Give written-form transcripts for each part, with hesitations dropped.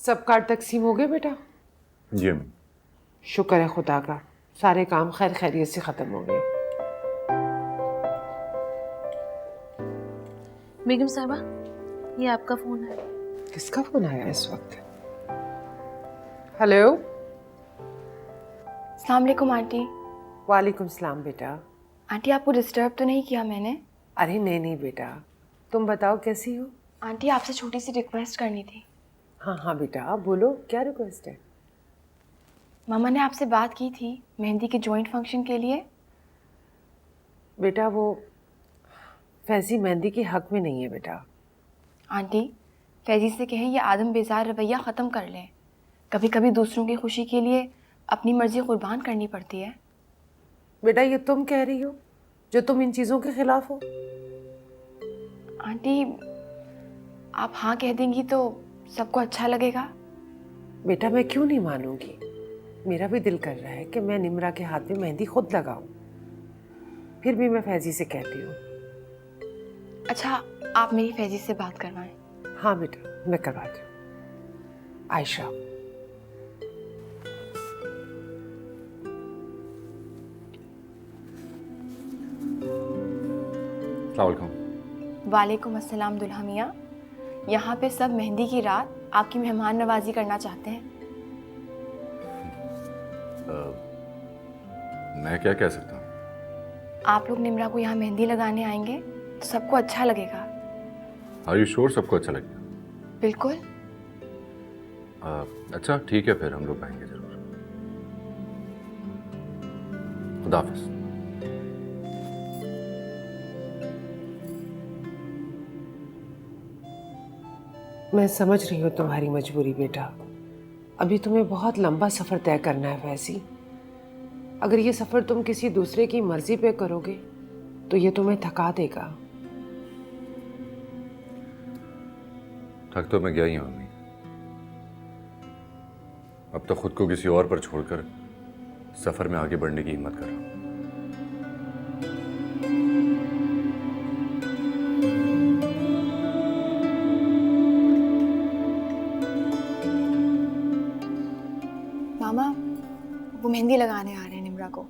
सब कार्ड तकसीम हो गए बेटा? जी अम्मी। शुक्र है खुदा का, सारे काम खैर खैरियत से ख़त्म हो गए। बेगम साहबा, ये आपका फ़ोन है। किसका फ़ोन आया इस वक्त? हेलो। अस्सलाम वालेकुम आंटी। वालेकुम सलाम बेटा। आंटी आपको डिस्टर्ब तो नहीं किया मैंने? अरे नहीं बेटा, तुम बताओ कैसी हो? आंटी आपसे छोटी सी रिक्वेस्ट करनी थी। हाँ हाँ बेटा, आप बोलो, क्या रिक्वेस्ट है? मामा ने आपसे बात की थी मेहंदी के जॉइंट फंक्शन के लिए। बेटा वो फैज़ी मेहंदी के हक में नहीं है बेटा। आंटी फैजी से कहें ये आदम बेजार रवैया ख़त्म कर लें। कभी कभी दूसरों की खुशी के लिए अपनी मर्जी कुर्बान करनी पड़ती है। बेटा ये तुम कह रही हो जो तुम इन चीज़ों के खिलाफ हो? आंटी आप हाँ कह देंगी तो सबको अच्छा लगेगा। बेटा मैं क्यों नहीं मानूंगी, मेरा भी दिल कर रहा है कि मैं निम्रा के हाथ में मेहंदी खुद लगाऊं। फिर भी मैं फैजी से कहती हूँ। अच्छा आप मेरी फैजी से बात करवाएं। हाँ बेटा मैं करवाती हूँ। आयशा वालेकुम अस्सलाम दुल्हा मियाँ। यहाँ पे सब मेहंदी की रात आपकी मेहमान नवाजी करना चाहते हैं। मैं क्या कह सकता हूँ? आप लोग निम्रा को यहाँ मेहंदी लगाने आएंगे तो सबको अच्छा लगेगा। आर यू श्योर सबको अच्छा लगेगा? बिल्कुल। अच्छा ठीक है, फिर हम लोग आएंगे जरूर। खुदा हाफिज। मैं समझ रही हूँ तुम्हारी मजबूरी बेटा, अभी तुम्हें बहुत लंबा सफ़र तय करना है फैज़ी। अगर ये सफ़र तुम किसी दूसरे की मर्जी पे करोगे तो ये तुम्हें थका देगा। थक तो मैं गया ही हूँ अम्मी। अब तो खुद को किसी और पर छोड़कर सफ़र में आगे बढ़ने की हिम्मत कर रहा हूँ। मामा वो मेहंदी लगाने आ रहे हैं निम्रा को।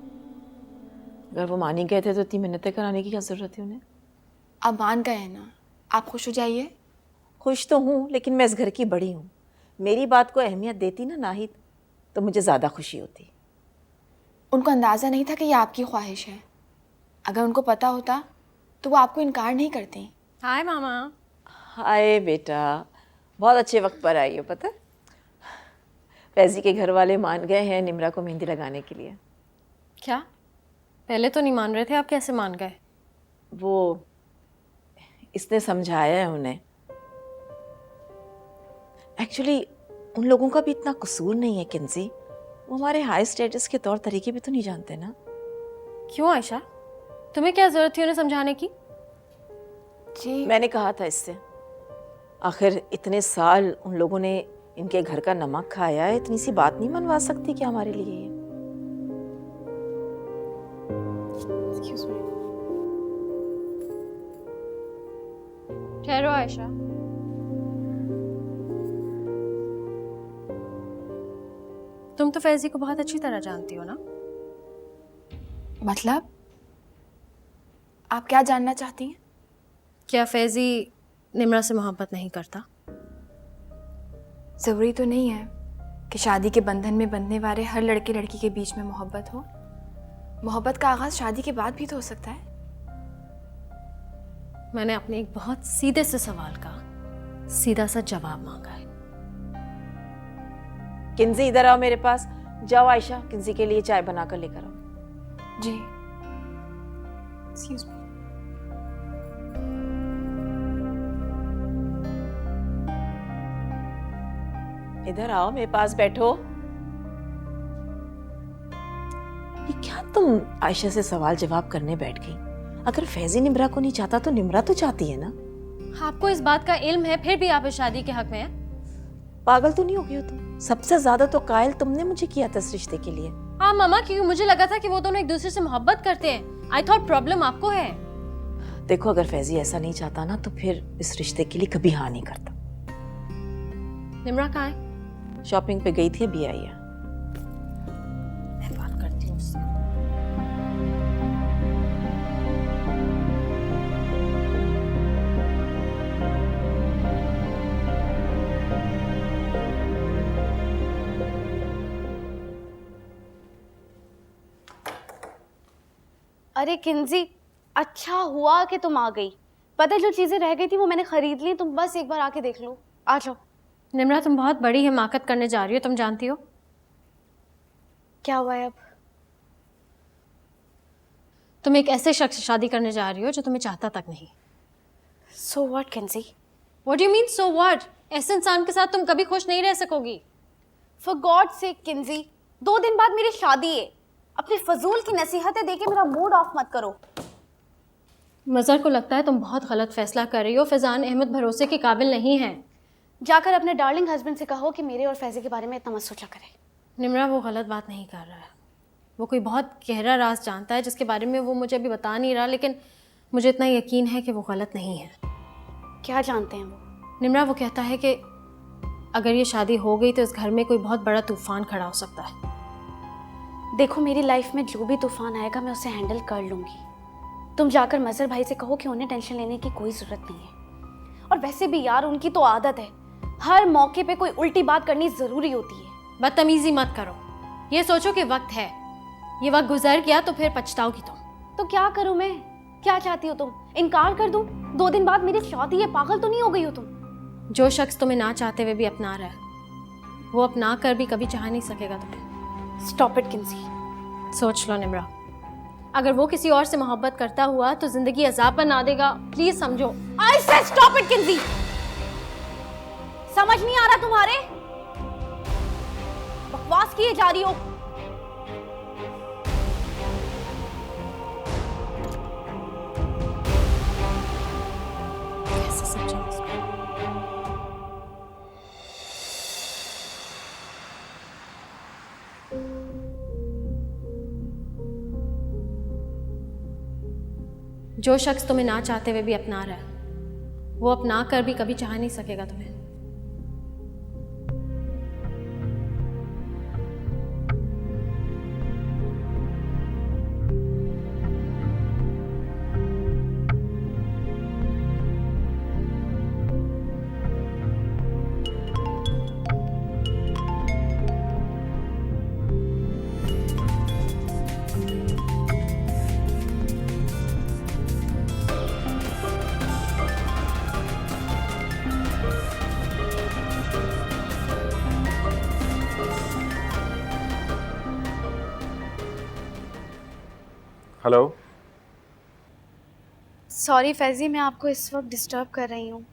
अगर वो मान ही गए थे तो इतनी मिन्नतें कराने की क्या ज़रूरत थी उन्हें? अब मान गए हैं ना, आप खुश हो जाइए। खुश तो हूँ, लेकिन मैं इस घर की बड़ी हूँ। मेरी बात को अहमियत देती ना नाहिद तो मुझे ज़्यादा खुशी होती। उनको अंदाज़ा नहीं था कि ये आपकी ख्वाहिश है। अगर उनको पता होता तो वो आपको इनकार नहीं करती। हाय मामा। हाय बेटा, बहुत अच्छे वक्त पर आई हो। पता फैज़ी के घर वाले मान गए हैं निम्रा को मेहंदी लगाने के लिए। क्या? पहले तो नहीं मान रहे थे, आप कैसे मान गए? वो इसने समझाया है उन्हें। एक्चुअली उन लोगों का भी इतना कसूर नहीं है किंजी, वो हमारे हाई स्टेटस के तौर तरीके भी तो नहीं जानते ना। क्यों आयशा, तुम्हें क्या ज़रूरत थी उन्हें समझाने की? जी मैंने कहा था इससे, आखिर इतने साल उन लोगों ने इनके घर का नमक खाया है, इतनी सी बात नहीं मनवा सकती क्या हमारे लिए ये? Excuse me. ठहरो आयशा, तुम तो फैज़ी को बहुत अच्छी तरह जानती हो ना? मतलब आप क्या जानना चाहती हैं? क्या फैज़ी निम्रा से मोहब्बत नहीं करता? ज़रूरी तो नहीं है कि शादी के बंधन में बंधने वाले हर लड़के लड़की के बीच में मोहब्बत हो। मोहब्बत का आगाज़ शादी के बाद भी तो हो सकता है। मैंने अपने एक बहुत सीधे से सवाल का सीधा सा जवाब मांगा है। किंजी इधर आओ मेरे पास। जाओ आयशा, किंजी के लिए चाय बनाकर लेकर आओ। जी एक्सक्यूज मी। इधर आओ मेरे पास बैठो। ये क्या तुम आयशा से सवाल जवाब करने बैठ गई? अगर फैज़ी निम्रा को नहीं चाहता तो निम्रा तो चाहती है ना। आपको इस बात का इल्म है, फिर भी आप इस शादी के हक में हैं? पागल तो नहीं हो गई हो तुम? सबसे ज्यादा तो कायल तुमने मुझे किया था इस रिश्ते के लिए। हाँ मामा, क्योंकि मुझे लगा था कि वो दोनों एक दूसरे से मोहब्बत करते हैं। आई थॉट प्रॉब्लम आपको है। देखो अगर फैज़ी ऐसा नहीं चाहता ना तो फिर इस रिश्ते के लिए कभी हाँ नहीं करता। निम्रा कहाँ है? शॉपिंग पे गई थी, अभी आई है। मैं बात करती हूँ उससे। अरे किंजी, अच्छा हुआ कि तुम आ गई। पता है जो चीजें रह गई थी वो मैंने खरीद ली, तुम बस एक बार आके देख लो। आ जाओ। निम्रा, तुम बहुत बड़ी हिमाकत करने जा रही हो, तुम जानती हो। क्या हुआ है अब? तुम एक ऐसे शख्स से शादी करने जा रही हो जो तुम्हें चाहता तक नहीं। सो व्हाट किंजी? What do you mean so what? ऐसे इंसान के साथ तुम कभी खुश नहीं रह सकोगी। फॉर गॉड सेक किंजी, 2 दिन बाद मेरी शादी है। अपनी फजूल की नसीहतें देके मेरा मूड ऑफ मत करो। मज़हर को लगता है तुम बहुत गलत फैसला कर रही हो। फैजान अहमद भरोसे के काबिल नहीं है। जाकर अपने डार्लिंग हस्बैंड से कहो कि मेरे और फैज़े के बारे में इतना मत सोचा करे। निम्रा, वो गलत बात नहीं कर रहा है। वो कोई बहुत गहरा राज जानता है जिसके बारे में वो मुझे अभी बता नहीं रहा, लेकिन मुझे इतना यकीन है कि वो गलत नहीं है। क्या जानते हैं वो? निम्रा, वो कहता है कि अगर ये शादी हो गई तो इस घर में कोई बहुत बड़ा तूफ़ान खड़ा हो सकता है। देखो, मेरी लाइफ में जो भी तूफान आएगा मैं उसे हैंडल कर लूंगी। तुम जाकर मजहर भाई से कहो कि उन्हें टेंशन लेने की कोई ज़रूरत नहीं है। और वैसे भी यार, उनकी तो आदत है, हर मौके पे कोई उल्टी बात करनी ज़रूरी होती है। बदतमीजी मत करो। ये सोचो कि वक्त है, ये वक्त गुजर गया तो फिर पछताओगी तुम। तो क्या करूं मैं? क्या चाहती हो तुम? इनकार कर दूं? 2 दिन बाद मेरी शादी है, पागल तो नहीं हो गई हो तुम? जो शख्स तुम्हें ना चाहते हुए भी अपना रहा है, वो अपना कर भी कभी चाह नहीं सकेगा तुम्हें। स्टॉप इट किंजी। सोच लो निम्रा, अगर वो किसी और से मोहब्बत करता हुआ तो जिंदगी अजाब बना देगा। प्लीज समझो। आई से स्टॉप इट किंजी। समझ नहीं आ रहा तुम्हारे? बकवास किए जा रही हो। कैसे समझाऊं उसको? जो शख्स तुम्हें ना चाहते हुए भी अपना रहा है, वो अपना कर भी कभी चाह नहीं सकेगा तुम्हें। हेलो। सॉरी फैजी, मैं आपको इस वक्त डिस्टर्ब कर रही हूँ।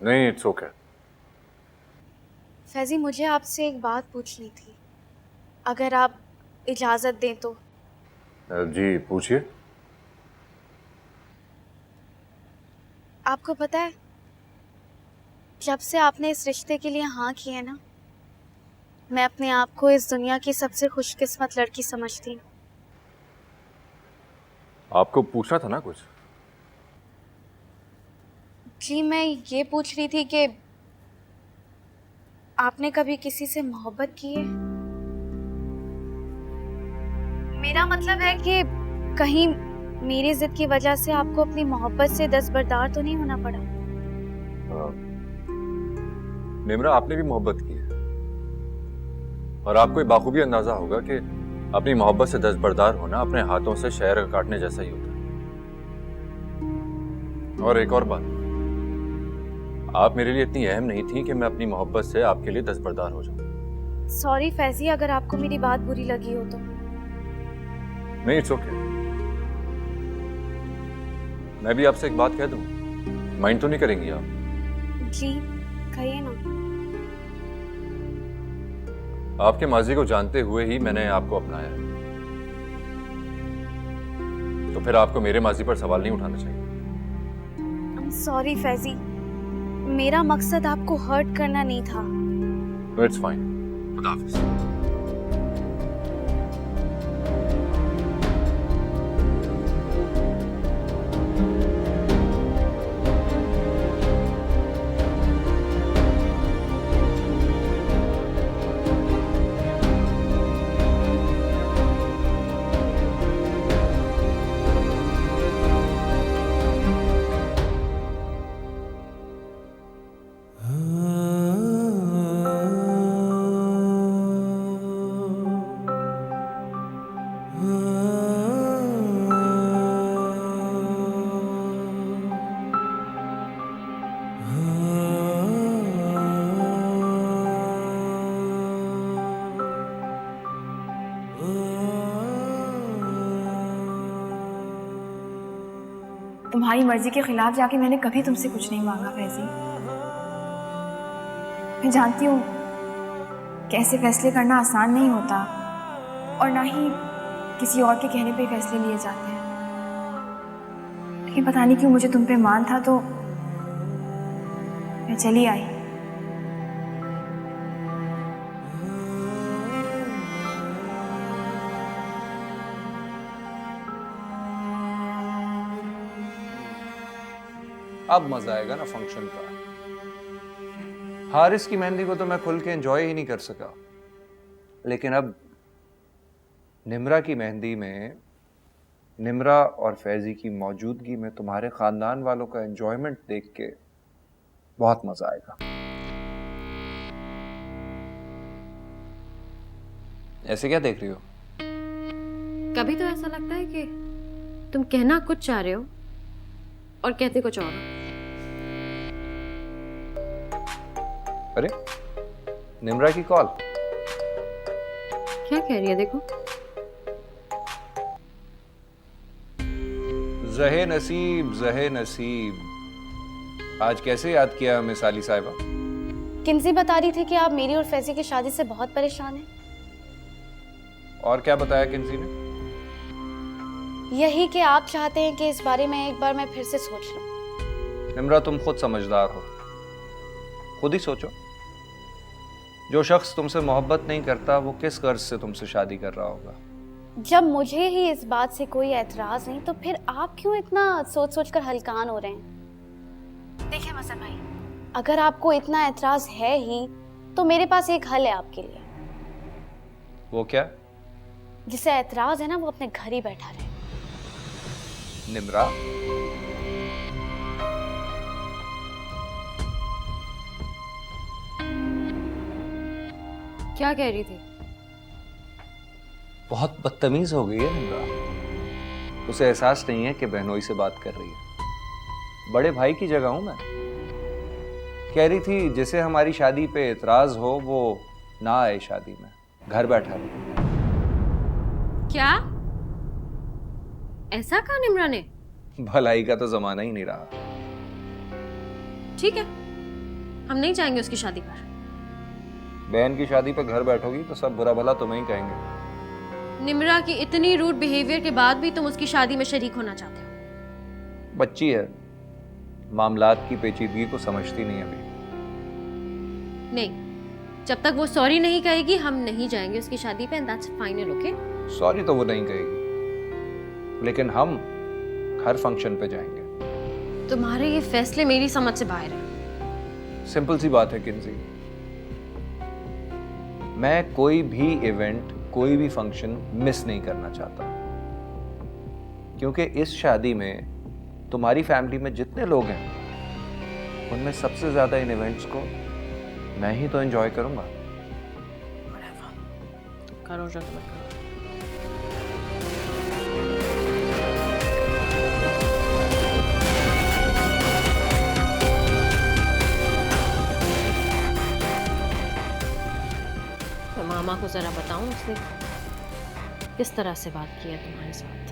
नहीं, इट्स ओके। फैजी, मुझे आपसे एक बात पूछनी थी, अगर आप इजाज़त दें तो। जी पूछिए। आपको पता है, जब से आपने इस रिश्ते के लिए हाँ की है ना, मैं अपने आप को इस दुनिया की सबसे खुशकिस्मत लड़की समझती हूँ। आपको पूछना था ना कुछ? जी, मैं ये पूछ रही थी कि आपने कभी किसी से मोहब्बत की है? मेरा मतलब है कि कहीं मेरी जिद की वजह से आपको अपनी मोहब्बत से दस्तबरदार तो नहीं होना पड़ा? निम्रा, आपने भी मोहब्बत की है और आपको बाखूबी अंदाजा होगा कि अपनी मोहब्बत से दस्तबरदार होना अपने हाथों से शहर काटने जैसा ही होता है। और एक और बात, आप मेरे लिए इतनी अहम नहीं थी कि मैं अपनी मोहब्बत से आपके लिए दस्तबरदार हो जाऊं। सॉरी फैजी, अगर आपको मेरी बात बुरी लगी हो तो। नहीं, इट्स ओके। मैं भी आपसे एक बात कह दूं, माइंड तो नहीं करेंगी आप? जी कहिए ना। आपके माजी को जानते हुए ही मैंने आपको अपनाया है, तो फिर आपको मेरे माजी पर सवाल नहीं उठाना चाहिए। I'm sorry फैजी, मेरा मकसद आपको हर्ट करना नहीं था। No, it's fine. खुदा हाफिज। तुम्हारी मर्जी के खिलाफ जाके मैंने कभी तुमसे कुछ नहीं मांगा फैजी। मैं जानती हूँ कैसे फैसले करना आसान नहीं होता और ना ही किसी और के कहने पे फैसले लिए जाते हैं, लेकिन पता नहीं क्यों मुझे तुम पे मान था तो मैं चली आई। अब मजा आएगा ना फंक्शन का। हारिस की मेहंदी को तो मैं खुल के एंजॉय ही नहीं कर सका, लेकिन अब निम्रा की मेहंदी में निम्रा और फैजी की मौजूदगी में तुम्हारे खानदान वालों का एंजॉयमेंट देख के बहुत मजा आएगा। ऐसे क्या देख रही हो? कभी तो ऐसा लगता है कि तुम कहना कुछ चाह रहे हो और कहते कुछ और हो। अरे निम्रा की कॉल। क्या कह रही है देखो। जहे नसीब जहे नसीब, आज कैसे याद किया हमें साली साहिबा? किन्जी बता रही थी कि आप मेरी और फैजी की शादी से बहुत परेशान हैं। और क्या बताया किन्सी ने? यही कि आप चाहते हैं कि इस बारे में एक बार मैं फिर से सोच लूं। निम्रा तुम खुद समझदार हो, खुद ही सोचो। जो शख्स तुमसे मोहब्बत नहीं करता वो किस गर्ज से तुमसे शादी कर रहा होगा? जब मुझे ही इस बात से कोई एतराज नहीं तो फिर आप क्यों इतना सोच सोच कर हलकान हो रहे हैं? देखिए मसर भाई, अगर आपको इतना एतराज है ही तो मेरे पास एक हल है आपके लिए। वो क्या? जिसे एतराज है ना वो अपने घर ही बैठा रहे। निम्रा, क्या कह रही थी? बहुत बदतमीज हो गई है निम्रा। उसे एहसास नहीं है कि बहनोई से बात कर रही है। बड़े भाई की जगह हूं मैं। कह रही थी जिसे हमारी शादी पे एतराज हो वो ना आए शादी में, घर बैठा रहे। क्या ऐसा कहा निम्रा ने? भलाई का तो जमाना ही नहीं रहा। ठीक है, हम नहीं जाएंगे उसकी शादी पर। बहन की शादी पे घर बैठोगी तो सब बुरा भला तुम्हें ही कहेंगे। निम्रा की इतनी रूड बिहेवियर के बाद भी तुम उसकी शादी में शरीक होना चाहते हो? बच्ची है, मामलात की पेचीदगी को समझती नहीं अभी। नहीं, जब तक वो सॉरी नहीं कहेगी हम नहीं जाएंगे उसकी शादी पे, and that's final. Okay? Sorry तो वो नहीं कहेगी, लेकिन हम हर फंक्शन पे जाएंगे। तुम्हारे ये फैसले मेरी समझ से बाहर है। सिंपल सी बात है किन्जी, मैं कोई भी इवेंट, कोई भी फंक्शन मिस नहीं करना चाहता, क्योंकि इस शादी में तुम्हारी फैमिली में जितने लोग हैं उनमें सबसे ज्यादा इन इवेंट्स को मैं ही तो एंजॉय करूंगा। करो जो तुम्हें करो। मैं मामा को जरा बताऊं उसने किस तरह से बात की है तुम्हारे साथ।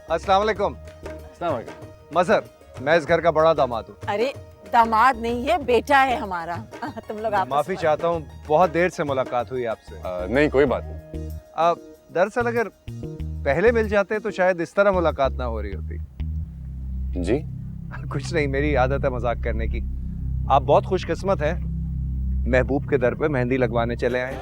अस्सलाम वालेकुम। मजहर, मैं इस घर का बड़ा दामाद हूँ। अरे दामाद नहीं है, बेटा है हमारा। तुम लोग आपस माफी में- चाहता हूँ, बहुत देर से मुलाकात हुई आपसे। नहीं कोई बात नहीं। दरअसल अगर पहले मिल जाते तो शायद इस तरह मुलाकात ना हो रही होती। जी कुछ नहीं, मेरी आदत है मजाक करने की। आप बहुत खुशकिस्मत हैं, महबूब के दर पे मेहंदी लगवाने चले आए।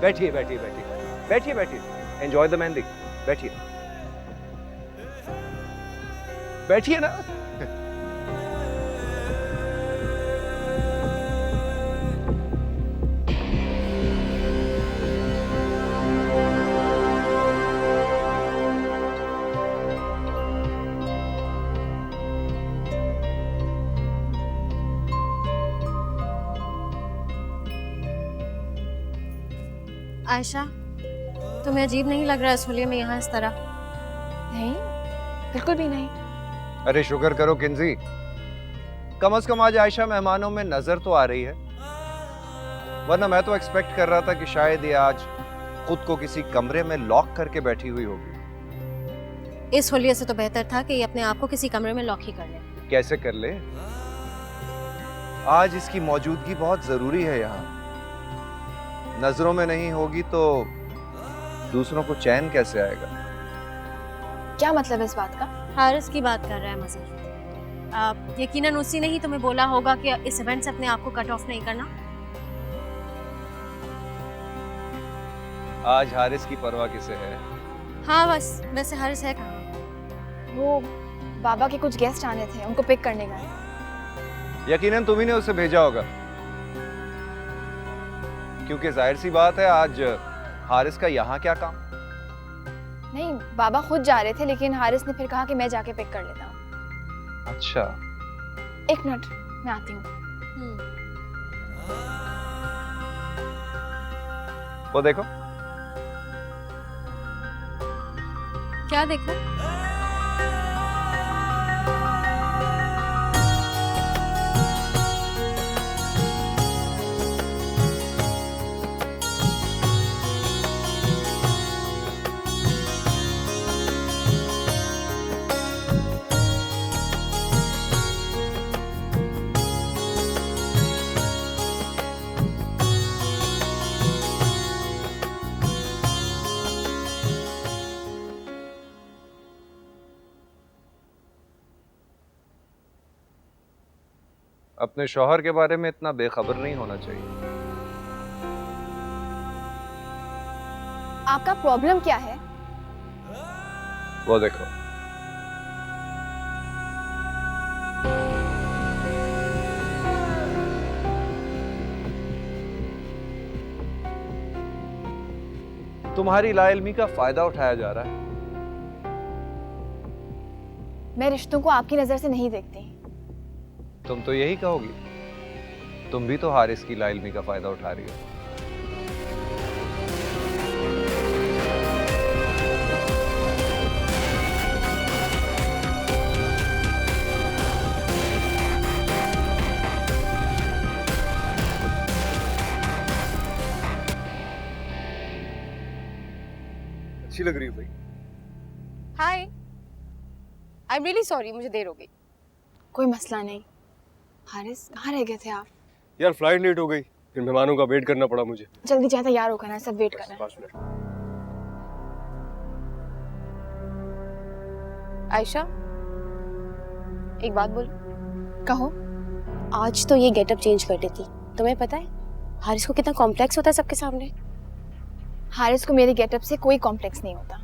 बैठिए बैठिए बैठिए बैठिए बैठिए, एंजॉय द मेहंदी। बैठिए बैठिए ना। आयशा, तुम्हें अजीब नहीं लग रहा है इस होलिये में यहाँ इस तरह? नहीं, बिल्कुल भी नहीं। अरे शुक्र करो किंजी, कम से कम आज आयशा मेहमानों में नजर तो आ रही है, वरना मैं तो एक्सपेक्ट कर रहा था कि शायद ये आज खुद को किसी कमरे में लॉक करके बैठी हुई होगी। इस होलिये से तो बेहतर था कि ये अपने आप को किसी कमरे में लॉक ही कर ले। कैसे कर ले? आज इसकी मौजूदगी बहुत जरूरी है यहाँ। नजरों में नहीं होगी तो दूसरों को चैन कैसे आएगा? क्या मतलब है इस बात का? हारिस की बात कर रहा है मज़र। यकीनन उसी ने ही तुम्हें बोला होगा कि इस इवेंट से अपने आप को कट ऑफ नहीं करना। आज हारिस की परवाह किसे है? हाँ बस, वैसे हारिस है कहाँ? वो बाबा के कुछ गेस्ट आने थे, उनको पिक करने गए। यकीनन तुम्ही ने उसे भेजा होगा, क्योंकि जाहिर सी बात है आज हारिस का यहाँ क्या काम? नहीं, बाबा खुद जा रहे थे, लेकिन हारिस ने फिर कहा कि मैं जाके पिक कर लेता हूँ। अच्छा, एक मिनट, मैं आती हूँ। वो देखो। क्या देखो? अपने शौहर के बारे में इतना बेखबर नहीं होना चाहिए। आपका प्रॉब्लम क्या है? वो देखो। तुम्हारी लाइल्मी का फायदा उठाया जा रहा है। मैं रिश्तों को आपकी नजर से नहीं देखती। तुम तो यही कहोगी, तुम भी तो हारिस की लाइल्मी का फायदा उठा रही हो। अच्छी लग रही है भाई। हाय, आई एम रियली सॉरी, मुझे देर हो गई। कोई मसला नहीं। हारिस, कहाँ रह गए थे आप? यार फ्लाइट लेट हो गई, फिर मेहमानों का वेट करना पड़ा मुझे। जल्दी जाए, तैयार होकर ना, सब वेट कर रहे हैं। 5 मिनट। आयशा, एक बात बोल। कहो। आज तो ये गेटअप चेंज कर देती। तुम्हें पता है हारिस को कितना कॉम्प्लेक्स होता है सबके सामने? हारिस को मेरे गेटअप से कोई कॉम्प्लेक्स नहीं होता।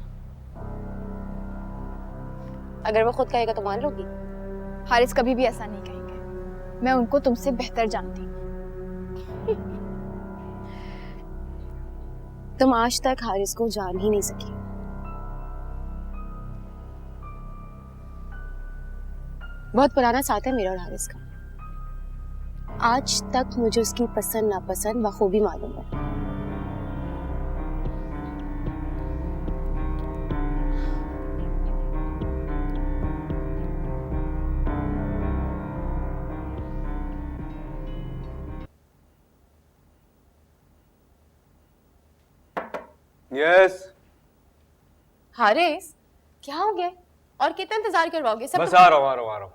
अगर वो खुद कहेगा तो मान लोगी? हारिस कभी भी ऐसा नहीं कहेंगे। मैं उनको तुमसे बेहतर जानती हूँ। तुम आज तक हारिस को जान ही नहीं सकी। बहुत पुराना साथ है मेरा और हारिस का। आज तक मुझे उसकी पसंद नापसंद बखूबी मालूम है। यस। हारिस, क्या हो गया? और कितना इंतजार करवाओगे? सब बस आ रहा हूँ।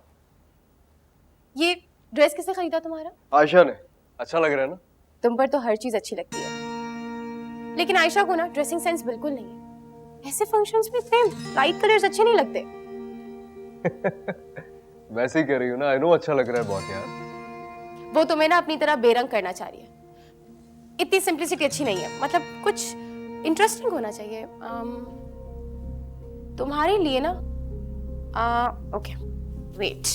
ये ड्रेस किसने खरीदा तुम्हारा? आयशा ने। अच्छा लग रहा है ना? तुम पर तो हर चीज अच्छी लगती है, लेकिन आयशा को ना ड्रेसिंग सेंस बिल्कुल नहीं है। ऐसे फंक्शंस में इतने लाइट कलर्स अच्छे नहीं लगते। वैसे ही कह रही हूँ ना, आई नो अच्छा लग रहा है बहुत यार। वो तुम्हें ना अपनी तरह बेरंग करना चाह रही है। इतनी सिंप्लिसिटी अच्छी नहीं है, मतलब कुछ इंटरेस्टिंग होना चाहिए। तुम्हारे लिए ना ओके, वेट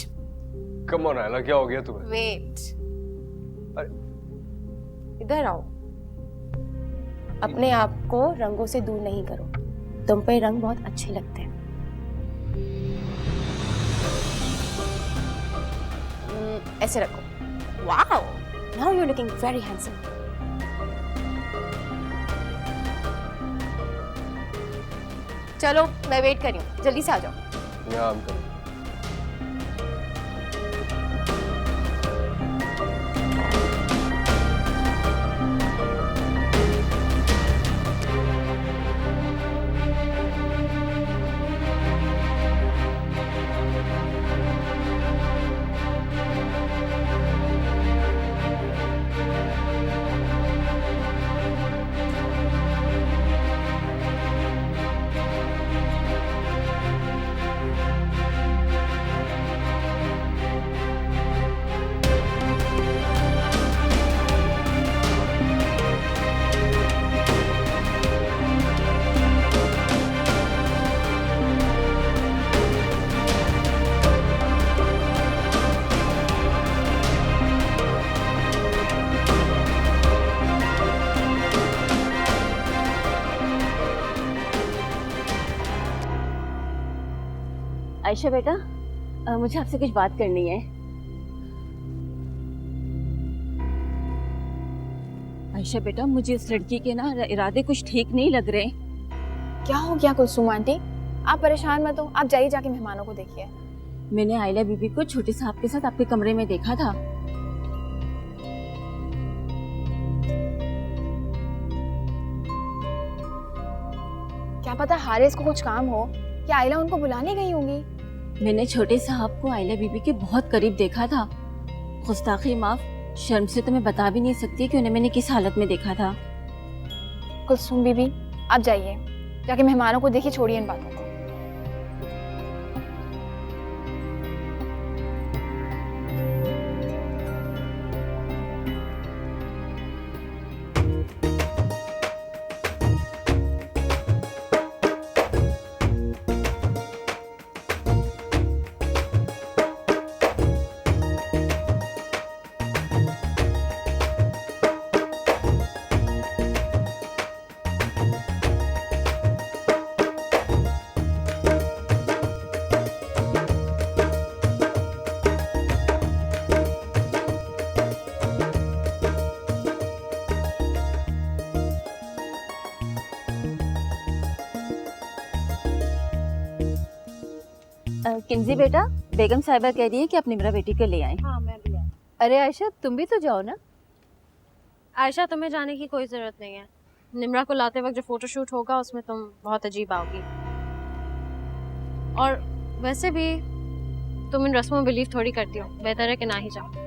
कम ऑन आयला, क्या हो गया तुम्हें? वेट, इधर आओ। अपने आप को रंगों से दूर नहीं करो। तुम पे रंग बहुत अच्छे लगते हैं। ऐसे रखो। Wow, now you are looking very handsome. चलो मैं वेट कर रही हूँ, जल्दी से आ जाओ। यहाँ आम करो। आयशा बेटा, मुझे आपसे कुछ बात करनी है। आयशा बेटा, मुझे इस लड़की के ना इरादे कुछ ठीक नहीं लग रहे। क्या हो गया कुलसुम आंटी? आप परेशान मत हो, आप जाइए जाके मेहमानों को देखिए। मैंने आयला बीबी को छोटे साहब के साथ आपके कमरे में देखा था। क्या पता हारिस को कुछ काम हो या आयला उनको बुलाने गई होंगी। मैंने छोटे साहब को आयला बीबी के बहुत करीब देखा था। गुस्ताखी माफ, शर्म से तो मैं बता भी नहीं सकती कि उन्हें मैंने किस हालत में देखा था। कुलसुम बीबी, आप जाइए जाके मेहमानों को देखिए, छोड़िए इन बातों को। किंजी बेटा, बेगम साहिबा कह रही है कि आप निमरा बेटी को ले आए। हाँ मैं भी आई। अरे आयशा, तुम भी तो जाओ ना। आयशा, तुम्हें जाने की कोई ज़रूरत नहीं है। निम्रा को लाते वक्त जो फोटोशूट होगा उसमें तुम बहुत अजीब आओगी। और वैसे भी तुम इन रस्मों में बिलीव थोड़ी करती हो, बेहतर है कि ना ही जाओ।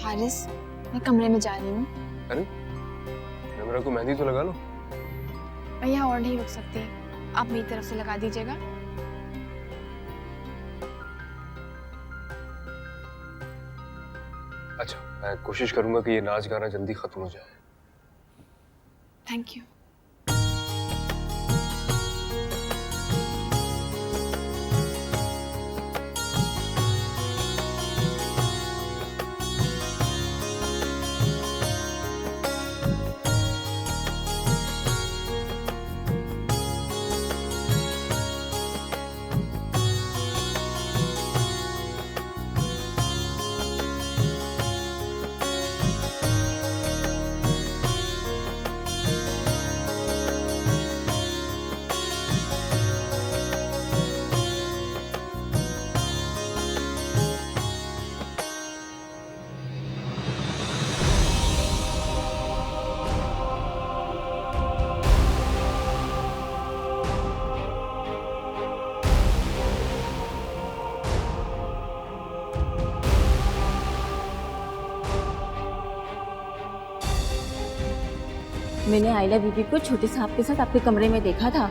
हारिस, मैं कमरे में जा रही हूँ। अरे निम्रा को मेहंदी तो लगा लो। मैं यहाँ और नहीं रुक सकती, आप मेरी तरफ से लगा दीजिएगा। अच्छा, मैं कोशिश करूंगा कि ये नाच गाना जल्दी खत्म हो जाए। Thank you. मैंने आइला बीबी को छोटे साहब के साथ आपके कमरे में देखा था।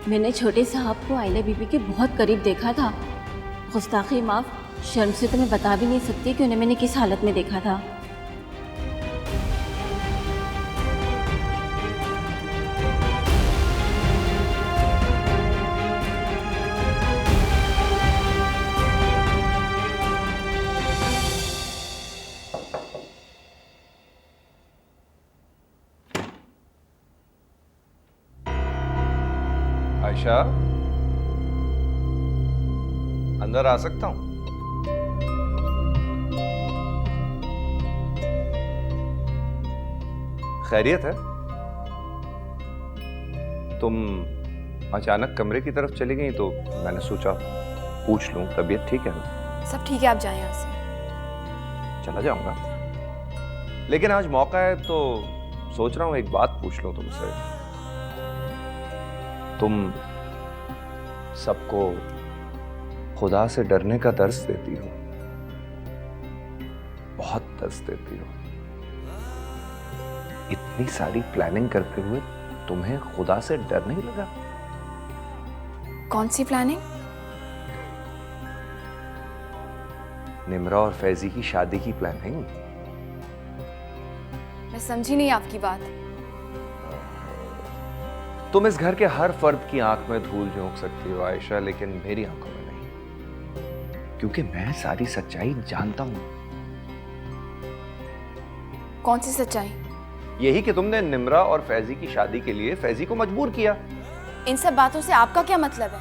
मैंने छोटे साहब को आइला बीबी के बहुत करीब देखा था। गुस्ताखी माफ, शर्म से तो मैं बता भी नहीं सकती कि उन्हें मैंने किस हालत में देखा था। आयशा, अंदर आ सकता हूं? खैरियत है? तुम अचानक कमरे की तरफ चली गई तो मैंने सोचा पूछ लूं, तबीयत ठीक है ना? सब ठीक है, आप जाएं यहाँ से। चला जाऊंगा, लेकिन आज मौका है तो सोच रहा हूं एक बात पूछ लूं तुमसे। तुम सबको खुदा से डरने का दर्स देती हो, बहुत दर्स देती हो। इतनी सारी प्लानिंग करते हुए तुम्हें खुदा से डर नहीं लगा? कौन सी प्लानिंग? निम्रा और फैजी की शादी की प्लानिंग। मैं समझी नहीं आपकी बात। तुम इस घर के हर फर्द की आंख में धूल झोंक सकती हो आयशा, लेकिन मेरी आंखों में नहीं, क्योंकि मैं सारी सच्चाई जानता हूं। कौन सी सच्चाई? यही कि तुमने निम्रा और फैजी की शादी के लिए फैजी को मजबूर किया। इन सब बातों से आपका क्या मतलब है?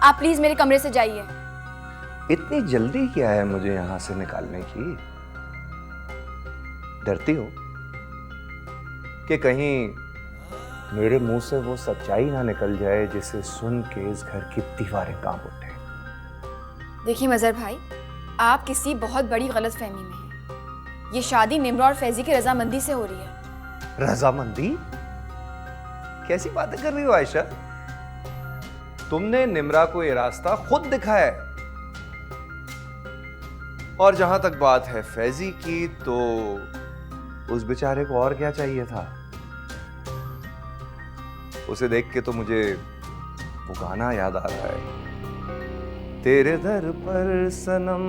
आप प्लीज मेरे कमरे से जाइए। इतनी जल्दी क्या है मुझे यहां से निकालने की? डरती हो कि कहीं मेरे मुंह से वो सच्चाई ना निकल जाए जिसे सुन के इस घर की दीवारें कांप उठे? देखिए मजहर भाई, आप किसी बहुत बड़ी गलतफहमी में हैं। ये शादी निम्रा और फैजी की रजामंदी से हो रही है। रजामंदी? कैसी बातें कर रही हो आयशा? तुमने निम्रा को ये रास्ता खुद दिखाया है। और जहां तक बात है फैजी की, तो उस बेचारे को और क्या चाहिए था? उसे देख के तो मुझे वो गाना याद आ रहा है, तेरे दर पर सनम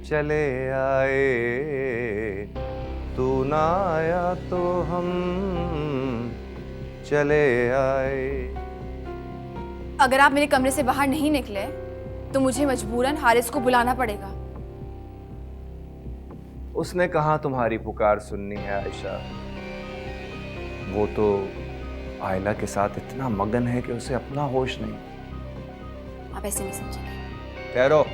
चले आए, तू ना आया तो हम चले आए। अगर आप मेरे कमरे से बाहर नहीं निकले तो मुझे मजबूरन हारिस को बुलाना पड़ेगा। उसने कहा तुम्हारी पुकार सुननी है आयशा। वो तो आयला के साथ इतना मगन है कि उसे अपना होश नहीं। आप ऐसे नहीं समझेंगे। ठहरो,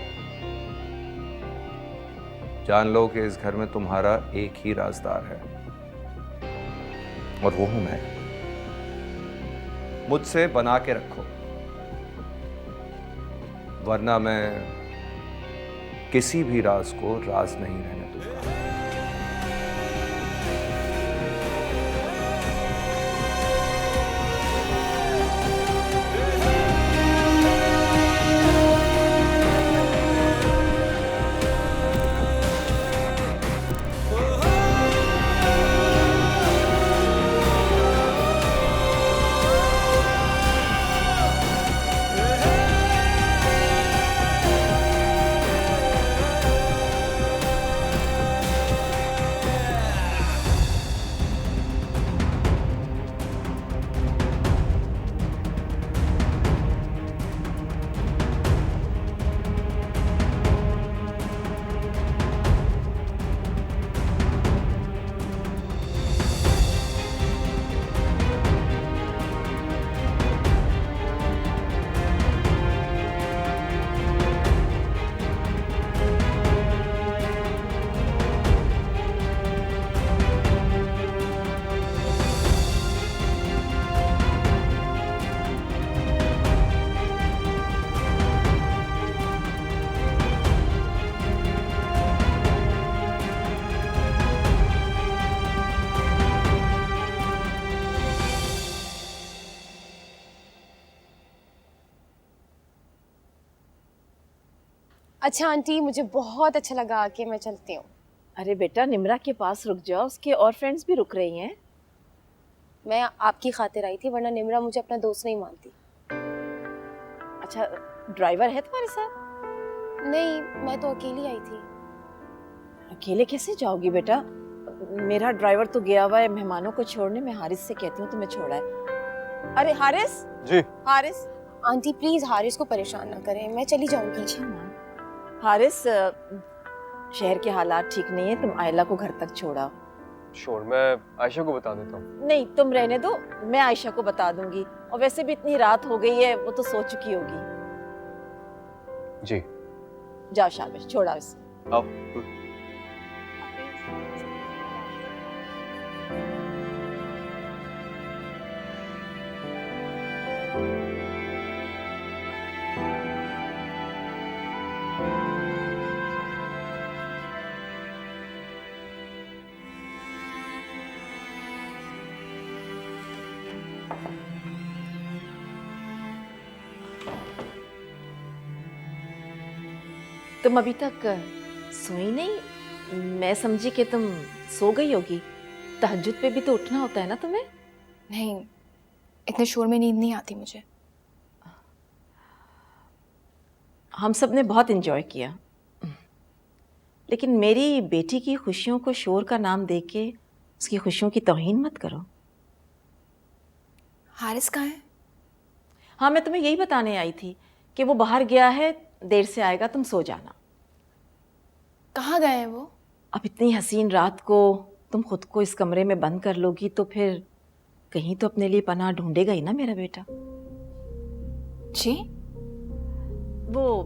जान लो कि इस घर में तुम्हारा एक ही राजदार है, और वो हूं मैं। मुझसे बना के रखो, वरना मैं किसी भी राज को राज नहीं रहने दूंगा। अच्छा आंटी, मुझे बहुत अच्छा लगा आके, मैं चलती हूँ। अरे बेटा, निम्रा के पास रुक जाओ, उसके और फ्रेंड्स भी रुक रही हैं। मैं आपकी खातिर आई थी, वरना निम्रा मुझे अपना दोस्त नहीं मानती। अच्छा, ड्राइवर है तुम्हारे साथ? नहीं, मैं तो अकेली आई थी। अकेले कैसे जाओगी बेटा? मेरा ड्राइवर तो गया हुआ है मेहमानों को छोड़ने। मैं हारिस से कहती हूँ तुम्हें छोड़ा है। अरे हारिस! जी। हारिस! आंटी प्लीज हारिस को परेशान ना करें, मैं चली जाऊंगी। अच्छा माँ। हारिस, शहर के हालात ठीक नहीं है, तुम आयला को घर तक छोड़ा। श्योर, मैं आयशा को बता देता हूँ। नहीं, तुम रहने दो, मैं आयशा को बता दूंगी। और वैसे भी इतनी रात हो गई है, वो तो सो चुकी होगी। जी। जाओ शाबाश, छोड़ा उसे। आओ। तुम अभी तक सोई नहीं? मैं समझी कि तुम सो गई होगी। तहज्जुद पे भी तो उठना होता है ना तुम्हें? नहीं, इतने शोर में नींद नहीं आती मुझे। हम सब ने बहुत एंजॉय किया, लेकिन मेरी बेटी की खुशियों को शोर का नाम दे के उसकी खुशियों की तौहीन मत करो। हारिस कहाँ है? हाँ, मैं तुम्हें यही बताने आई थी कि वो बाहर गया है, देर से आएगा, तुम सो जाना। कहाँ गए हैं वो? अब इतनी हसीन रात को तुम खुद को इस कमरे में बंद कर लोगी तो फिर कहीं तो अपने लिए पनाह ढूंढेगा ही ना मेरा बेटा। जी? वो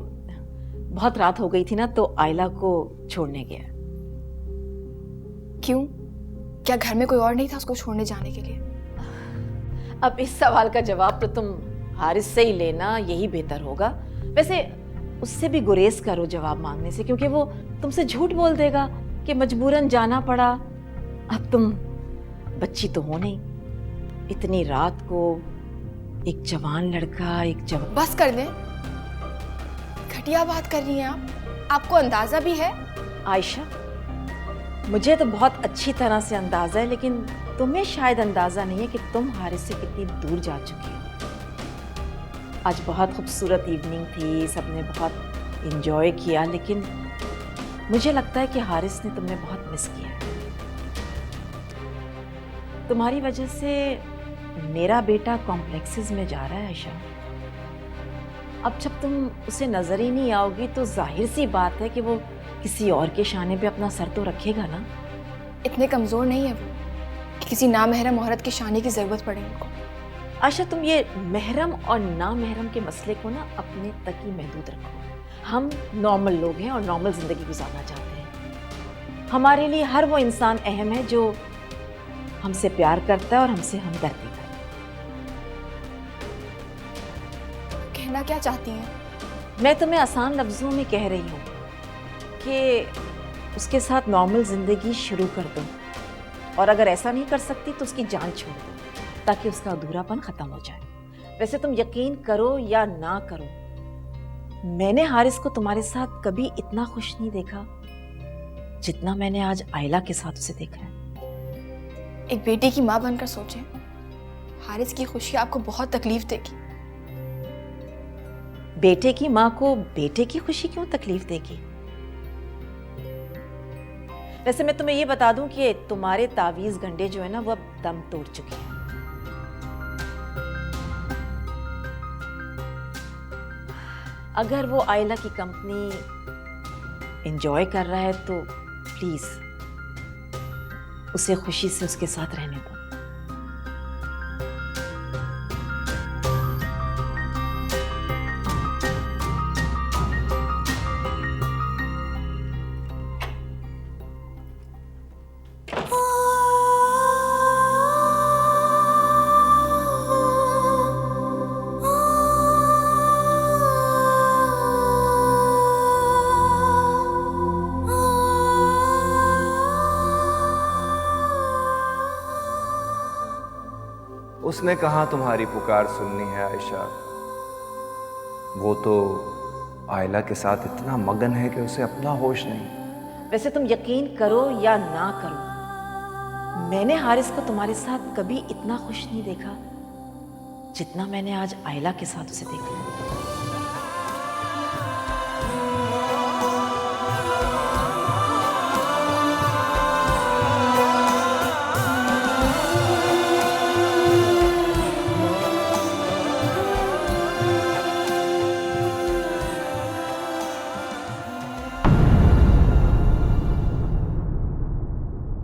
बहुत रात हो गई थी ना, तो आयला को छोड़ने गया। क्यों? क्या घर में कोई और नहीं था उसको छोड़ने जाने के लिए? अब इस सवाल का जवाब तो तुम हारिस से ही लेना, यही बेहतर होगा। वैसे उससे भी गुरेज करो जवाब मांगने से, क्योंकि वो तुमसे झूठ बोल देगा कि मजबूरन जाना पड़ा। अब तुम बच्ची तो हो नहीं, इतनी रात को एक जवान लड़का, एक जवान। बस कर दें, घटिया बात कर रही हैं आप। आपको अंदाजा भी है? आयशा, मुझे तो बहुत अच्छी तरह से अंदाजा है, लेकिन तुम्हें शायद अंदाजा नहीं है कि तुम हारिस से कितनी दूर जा चुकी हो। आज बहुत खूबसूरत इवनिंग थी, सबने बहुत एंजॉय किया, लेकिन मुझे लगता है कि हारिस ने तुम्हें बहुत मिस किया है। तुम्हारी वजह से मेरा बेटा कॉम्प्लेक्सेस में जा रहा है आयशा। अब जब तुम उसे नजर ही नहीं आओगी तो जाहिर सी बात है कि वो किसी और के शाने पे अपना सर तो रखेगा ना। इतने कमजोर नहीं है वो कि किसी नामहरम औरत के शाने की जरूरत पड़े उनको। आयशा, तुम ये महरम और ना महरम के मसले को ना अपने तक ही महदूद रखो। हम नॉर्मल लोग हैं और नॉर्मल जिंदगी गुजारना चाहते हैं। हमारे लिए हर वो इंसान अहम है जो हमसे प्यार करता है और हमसे हमदर्दी करता है। कहना क्या चाहती हैं? मैं तुम्हें आसान लफ्जों में कह रही हूँ कि उसके साथ नॉर्मल जिंदगी शुरू कर दो, और अगर ऐसा नहीं कर सकती तो उसकी जान छोड़ दो, ताकि उसका अधूरापन खत्म हो जाए। वैसे तुम यकीन करो या ना करो, मैंने हारिस को तुम्हारे साथ कभी इतना खुश नहीं देखा जितना मैंने आज आयला के साथ उसे देखा है। एक बेटे की माँ बनकर सोचें, हारिस की खुशी आपको बहुत तकलीफ देगी। बेटे की माँ को बेटे की खुशी क्यों तकलीफ देगी? वैसे मैं तुम्हें ये बता दूं कि तुम्हारे तावीज गंडे जो है ना, वो अब दम तोड़ चुके हैं। अगर वो आयला की कंपनी एंजॉय कर रहा है तो प्लीज उसे खुशी से उसके साथ रहने दो। उसने कहा तुम्हारी पुकार सुननी है आयशा, वो तो आयला के साथ इतना मगन है कि उसे अपना होश नहीं। वैसे तुम यकीन करो या ना करो, मैंने हारिस को तुम्हारे साथ कभी इतना खुश नहीं देखा जितना मैंने आज आयला के साथ उसे देखा।